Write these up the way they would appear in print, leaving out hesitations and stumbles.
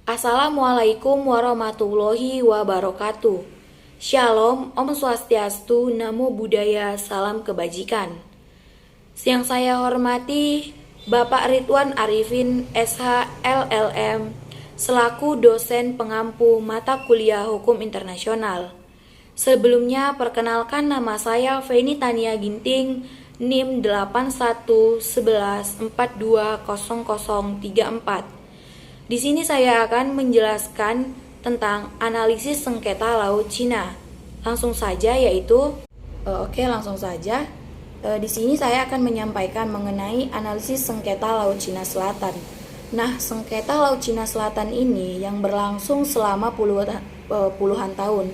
Assalamualaikum warahmatullahi wabarakatuh. Shalom, Om Swastiastu, Namo Buddhaya, Salam Kebajikan. Yang saya hormati Bapak Ridwan Arifin, SH, LLM, selaku dosen pengampu mata kuliah Hukum Internasional. Sebelumnya, perkenalkan nama saya Feni Tania Ginting, NIM 8111420034. Di sini saya akan menjelaskan tentang analisis sengketa Laut Cina. Langsung saja langsung saja. Di sini saya akan menyampaikan mengenai analisis sengketa Laut Cina Selatan. Nah, sengketa Laut Cina Selatan ini yang berlangsung selama puluhan tahun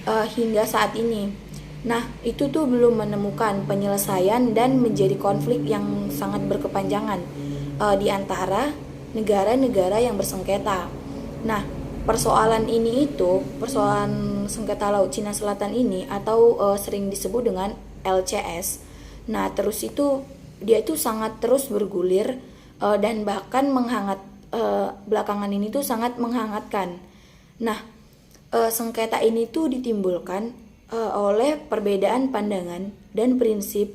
hingga saat ini. Nah, itu tuh belum menemukan penyelesaian dan menjadi konflik yang sangat berkepanjangan di antara negara-negara yang bersengketa. Nah, persoalan sengketa Laut Cina Selatan ini atau sering disebut dengan LCS. Nah, dia itu sangat terus bergulir dan bahkan belakangan ini tuh sangat menghangatkan. Nah, sengketa ini tuh ditimbulkan oleh perbedaan pandangan dan prinsip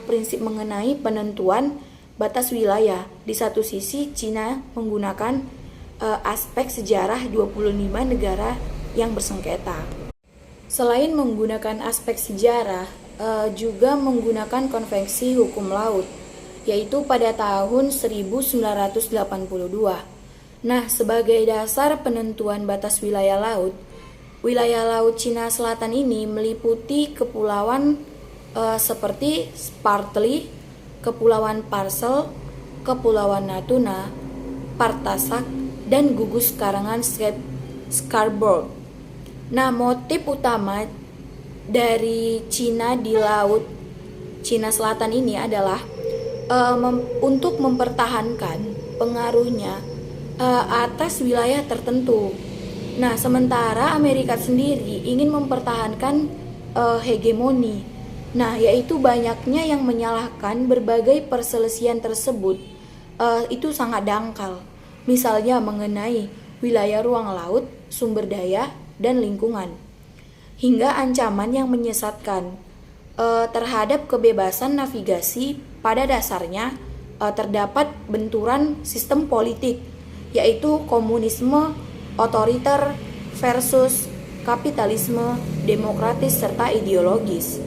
prinsip mengenai penentuan batas wilayah. Di satu sisi, Cina menggunakan aspek sejarah 25 negara yang bersengketa. Selain menggunakan aspek sejarah, juga menggunakan konvensi hukum laut, yaitu pada tahun 1982. Nah, sebagai dasar penentuan batas wilayah laut Cina Selatan ini meliputi kepulauan seperti Spratly, Kepulauan Parcel, Kepulauan Natuna, Partasak, dan gugus karangan Scarborough. Nah, motif utama dari Cina di Laut Cina Selatan ini adalah untuk mempertahankan pengaruhnya atas wilayah tertentu. Nah, sementara Amerika sendiri ingin mempertahankan hegemoni. Nah, yaitu banyaknya yang menyalahkan berbagai perselisihan tersebut itu sangat dangkal. Misalnya mengenai wilayah ruang laut, sumber daya, dan lingkungan. Hingga ancaman yang menyesatkan terhadap kebebasan navigasi. Pada dasarnya terdapat benturan sistem politik, yaitu komunisme, otoriter versus kapitalisme, demokratis, serta ideologis.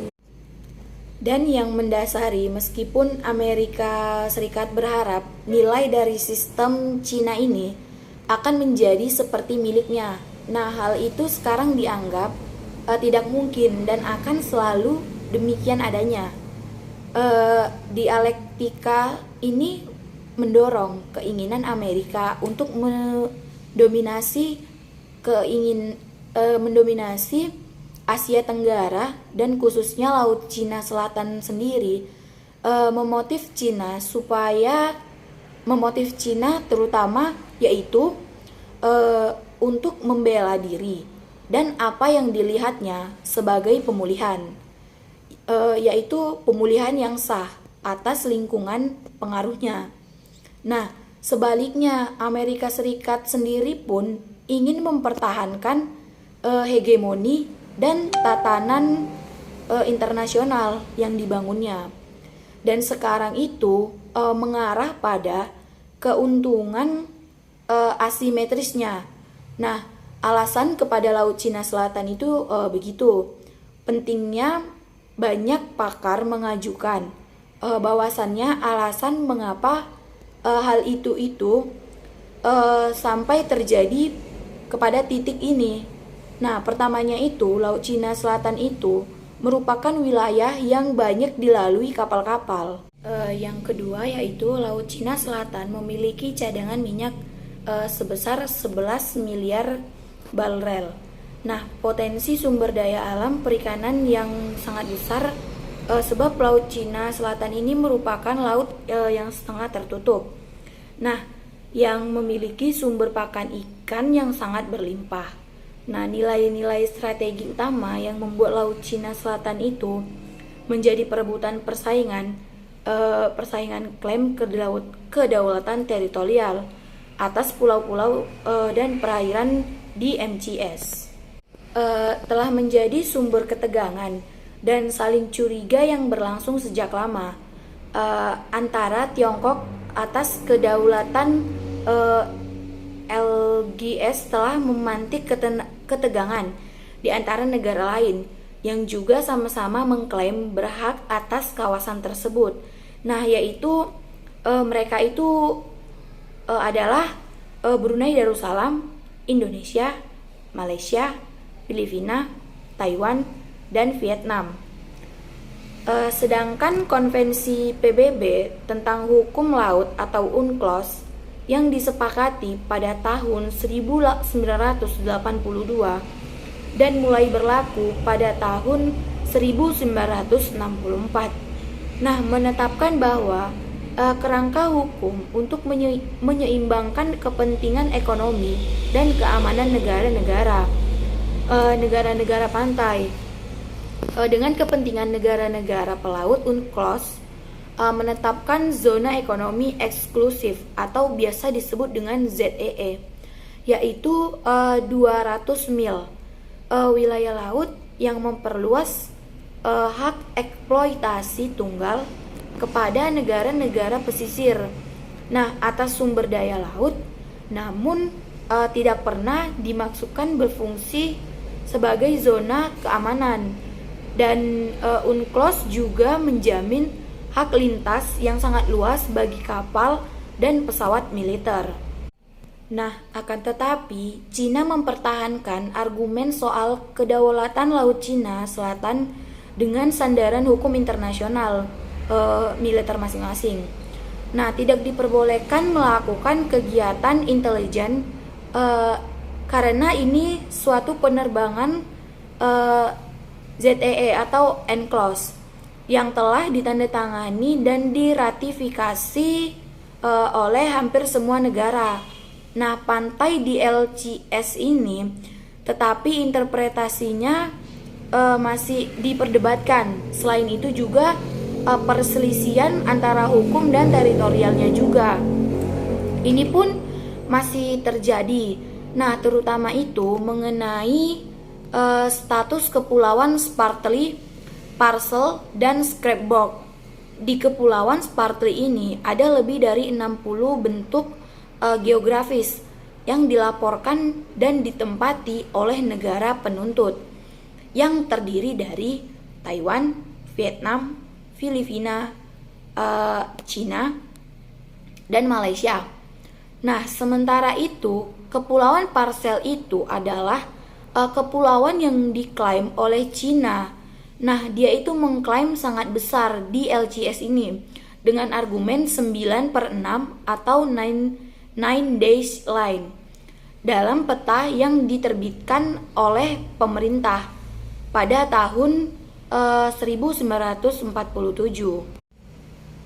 Dan yang mendasari, meskipun Amerika Serikat berharap nilai dari sistem Cina ini akan menjadi seperti miliknya. Nah, hal itu sekarang dianggap tidak mungkin dan akan selalu demikian adanya. Dialektika ini mendorong keinginan Amerika untuk mendominasi Asia Tenggara dan khususnya Laut Cina Selatan sendiri, memotif Cina terutama yaitu untuk membela diri dan apa yang dilihatnya sebagai pemulihan, yaitu pemulihan yang sah atas lingkungan pengaruhnya. Nah, sebaliknya Amerika Serikat sendiri pun ingin mempertahankan hegemoni dan tatanan internasional yang dibangunnya. Dan sekarang itu mengarah pada keuntungan asimetrisnya. Nah, alasan kepada Laut Cina Selatan itu begitu. Pentingnya banyak pakar mengajukan bahwasannya alasan mengapa hal itu sampai terjadi kepada titik ini. Nah, pertamanya itu, Laut Cina Selatan itu merupakan wilayah yang banyak dilalui kapal-kapal. Yang kedua yaitu Laut Cina Selatan memiliki cadangan minyak sebesar 11 miliar barel. Nah, potensi sumber daya alam perikanan yang sangat besar sebab Laut Cina Selatan ini merupakan laut yang setengah tertutup. Nah, yang memiliki sumber pakan ikan yang sangat berlimpah. Nah, nilai-nilai strategi utama yang membuat Laut Cina Selatan itu menjadi perebutan persaingan klaim kedaulatan teritorial. atas pulau-pulau dan perairan di MCS. Telah menjadi sumber ketegangan dan saling curiga yang berlangsung sejak lama antara Tiongkok atas kedaulatan LGS telah memantik ketegangan di antara negara lain yang juga sama-sama mengklaim berhak atas kawasan tersebut. Nah, yaitu mereka itu adalah Brunei Darussalam, Indonesia, Malaysia, Filipina, Taiwan, dan Vietnam. Sedangkan Konvensi PBB tentang Hukum Laut atau UNCLOS yang disepakati pada tahun 1982 dan mulai berlaku pada tahun 1964. Nah, menetapkan bahwa kerangka hukum untuk menyeimbangkan kepentingan ekonomi dan keamanan negara-negara pantai dengan kepentingan negara-negara pelaut. UNCLOS menetapkan zona ekonomi eksklusif atau biasa disebut dengan ZEE, yaitu 200 mil wilayah laut yang memperluas hak eksploitasi tunggal kepada negara-negara pesisir. Nah, atas sumber daya laut, namun tidak pernah dimaksudkan berfungsi sebagai zona keamanan. Dan UNCLOS juga menjamin hak lintas yang sangat luas bagi kapal dan pesawat militer. Nah, akan tetapi, Cina mempertahankan argumen soal kedaulatan Laut Cina Selatan dengan sandaran hukum internasional militer masing-masing. Nah, tidak diperbolehkan melakukan kegiatan intelijen karena ini suatu penerbangan ZEE atau UNCLOS yang telah ditandatangani dan diratifikasi oleh hampir semua negara. Nah, pantai di LCS ini tetapi interpretasinya masih diperdebatkan. Selain itu juga perselisihan antara hukum dan teritorialnya juga. Ini pun masih terjadi. Nah, terutama itu mengenai status kepulauan Spratly, Parcel, dan Scrapbook. Di kepulauan Spratly ini ada lebih dari 60 bentuk geografis yang dilaporkan dan ditempati oleh negara penuntut yang terdiri dari Taiwan, Vietnam, Filipina, Cina, dan Malaysia. Nah, sementara itu, kepulauan Parcel itu adalah kepulauan yang diklaim oleh Cina. Nah, dia itu mengklaim sangat besar di LCS ini dengan argumen 9/6 atau 9 days line dalam peta yang diterbitkan oleh pemerintah pada tahun 1947.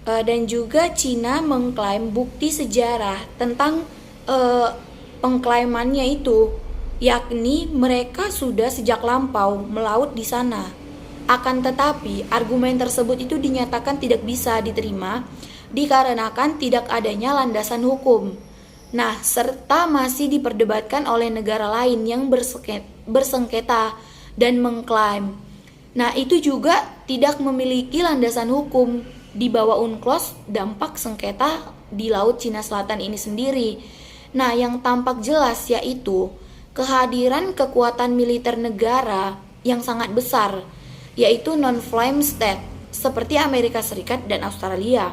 Dan juga Cina mengklaim bukti sejarah tentang pengklaimannya itu, yakni mereka sudah sejak lampau melaut di sana. Akan tetapi, argumen tersebut itu dinyatakan tidak bisa diterima dikarenakan tidak adanya landasan hukum. Nah, serta masih diperdebatkan oleh negara lain yang bersengketa dan mengklaim. Nah, itu juga tidak memiliki landasan hukum. Di bawah UNCLOS, dampak sengketa di Laut Cina Selatan ini sendiri. Nah, yang tampak jelas yaitu kehadiran kekuatan militer negara yang sangat besar, yaitu non-flame state seperti Amerika Serikat dan Australia.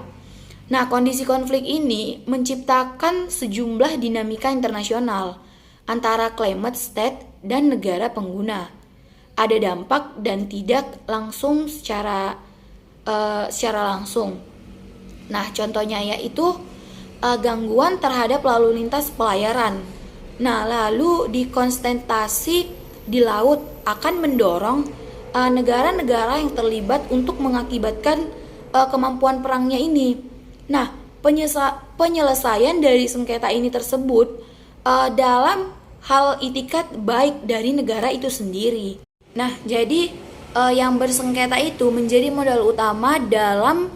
Nah, kondisi konflik ini menciptakan sejumlah dinamika internasional antara climate state dan negara pengguna. Ada dampak dan tidak langsung secara langsung. Nah, contohnya yaitu gangguan terhadap lalu lintas pelayaran. Nah, lalu dikonsentrasi di laut akan mendorong negara-negara yang terlibat untuk mengakibatkan kemampuan perangnya ini. Nah, penyelesaian dari sengketa ini tersebut dalam hal itikat baik dari negara itu sendiri. Nah, jadi yang bersengketa itu menjadi modal utama dalam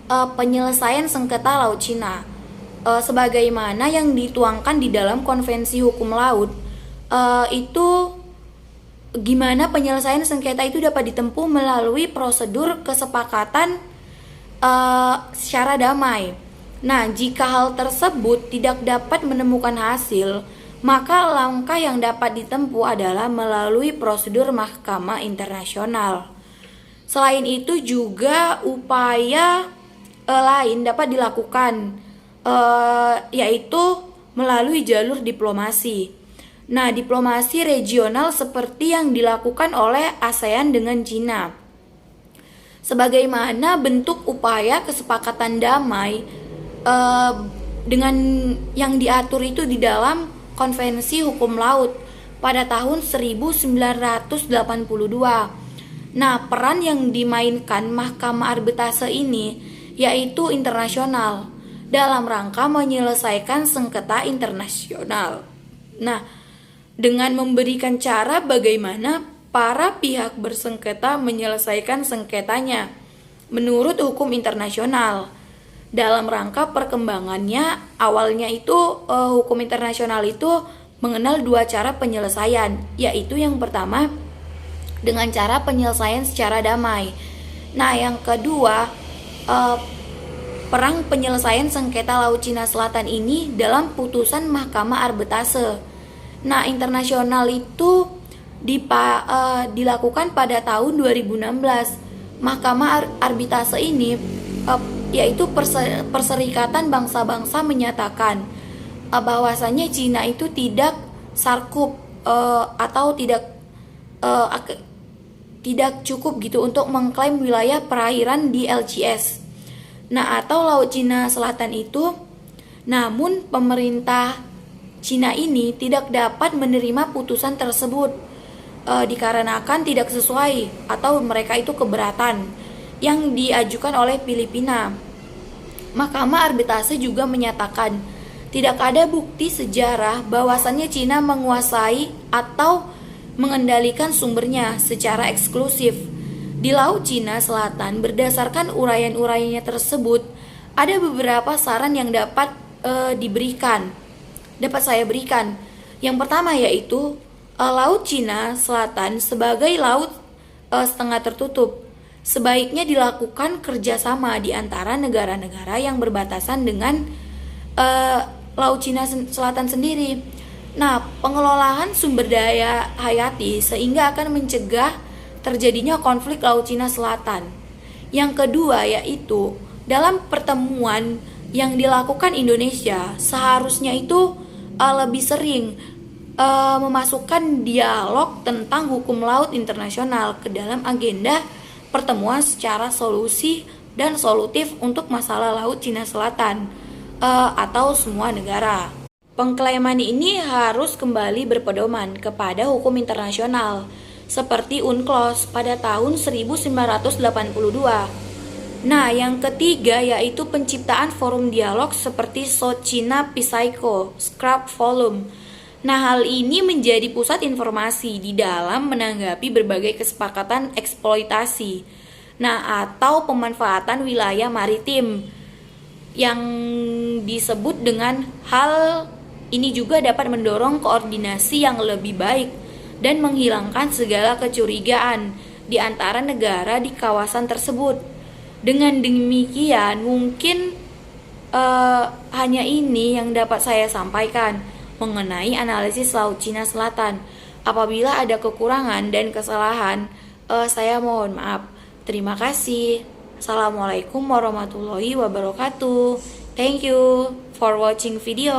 penyelesaian sengketa Laut Cina. sebagaimana yang dituangkan di dalam Konvensi Hukum Laut. Itu gimana penyelesaian sengketa itu dapat ditempuh melalui prosedur kesepakatan secara damai. Nah, jika hal tersebut tidak dapat menemukan hasil, maka langkah yang dapat ditempuh adalah melalui prosedur Mahkamah Internasional. Selain itu juga upaya lain dapat dilakukan, yaitu melalui jalur diplomasi. Nah, diplomasi regional seperti yang dilakukan oleh ASEAN dengan Cina. Sebagaimana bentuk upaya kesepakatan damai dengan yang diatur itu di dalam Konvensi Hukum Laut pada tahun 1982. Nah, peran yang dimainkan Mahkamah Arbitrase ini yaitu internasional dalam rangka menyelesaikan sengketa internasional. Nah, dengan memberikan cara bagaimana para pihak bersengketa menyelesaikan sengketanya menurut hukum internasional. Dalam rangka perkembangannya, awalnya itu hukum internasional itu mengenal dua cara penyelesaian, yaitu yang pertama dengan cara penyelesaian secara damai. Nah, yang kedua, perang penyelesaian sengketa Laut Cina Selatan ini dalam putusan Mahkamah Arbitrase. Nah, internasional itu dilakukan pada tahun 2016. Mahkamah Arbitrase ini yaitu Perserikatan Bangsa-Bangsa menyatakan bahwasanya Cina itu tidak sarkup atau tidak cukup gitu untuk mengklaim wilayah perairan di LCS. Nah, atau Laut Cina Selatan itu, namun pemerintah Cina ini tidak dapat menerima putusan tersebut dikarenakan tidak sesuai atau mereka itu keberatan yang diajukan oleh Filipina. Mahkamah Arbitrase juga menyatakan tidak ada bukti sejarah bahwasannya Cina menguasai atau mengendalikan sumbernya secara eksklusif di Laut Cina Selatan. Berdasarkan uraian-uraiannya tersebut, ada beberapa saran yang dapat saya berikan. Yang pertama yaitu Laut Cina Selatan sebagai laut setengah tertutup sebaiknya dilakukan kerjasama di antara negara-negara yang berbatasan dengan Laut Cina Selatan sendiri. Nah, pengelolaan sumber daya hayati sehingga akan mencegah terjadinya konflik Laut Cina Selatan. Yang kedua yaitu dalam pertemuan yang dilakukan Indonesia seharusnya itu lebih sering memasukkan dialog tentang hukum laut internasional ke dalam agenda pertemuan secara solusi dan solutif untuk masalah Laut Cina Selatan atau semua negara. Pengklaiman ini harus kembali berpedoman kepada hukum internasional seperti UNCLOS pada tahun 1982. Nah, yang ketiga yaitu penciptaan forum dialog seperti South China Psycho Scrap Forum. Nah, hal ini menjadi pusat informasi di dalam menanggapi berbagai kesepakatan eksploitasi, nah atau pemanfaatan wilayah maritim yang disebut dengan hal ini juga dapat mendorong koordinasi yang lebih baik dan menghilangkan segala kecurigaan di antara negara di kawasan tersebut. Dengan demikian, mungkin hanya ini yang dapat saya sampaikan mengenai analisis Laut Cina Selatan. Apabila ada kekurangan dan kesalahan, saya mohon maaf. Terima kasih. Assalamualaikum warahmatullahi wabarakatuh. Thank you for watching video.